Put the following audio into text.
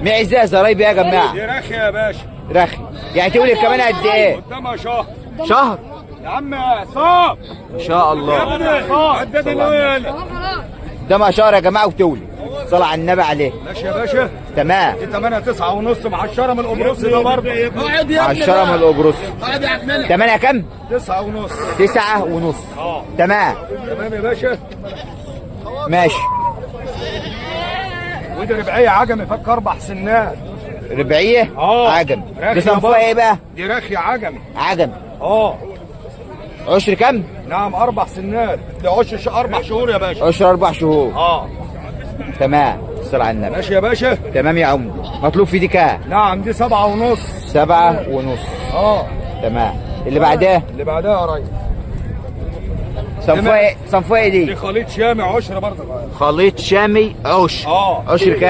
معزه زرايبي يا جماعه. دي رخي يا باشا. رخي يعني تولد كمان قد ايه؟ قدامها شهر. شهر يا عم عصام ما شاء الله. قدامها شهر يا جماعه وتولد. صلى على النبي عليه. ماشي يا باشا. تمام. دي 8 9 ونص مع الشرم القبرصي ده برضه. مع الشرم القبرصي. تمانية كام؟ 9 ونص. 9 ونص. تمام. تمام يا باشا. ماشي. ودي ربعيه عجمي فك 4 سنات. ربعيه عجم. دي صنفها ايه بقى؟ دي رخي عجمي. عجم. عشر كام؟ نعم 4 سنات. دي عشر 4 شهور يا باشا. عشر 4 شهور. تمام. صلى على النبي. ماشي يا باشا. تمام يا عمدة. مطلوب في دي كام؟ نعم دي 7 ونص. 7 ونص. تمام. اللي بعدها؟ اللي بعدها يا ريس. صنفها ايه؟ صنفها ايه دي؟ دي خليط شامي عشر برضه. خليط شامي عشر. عشر كام؟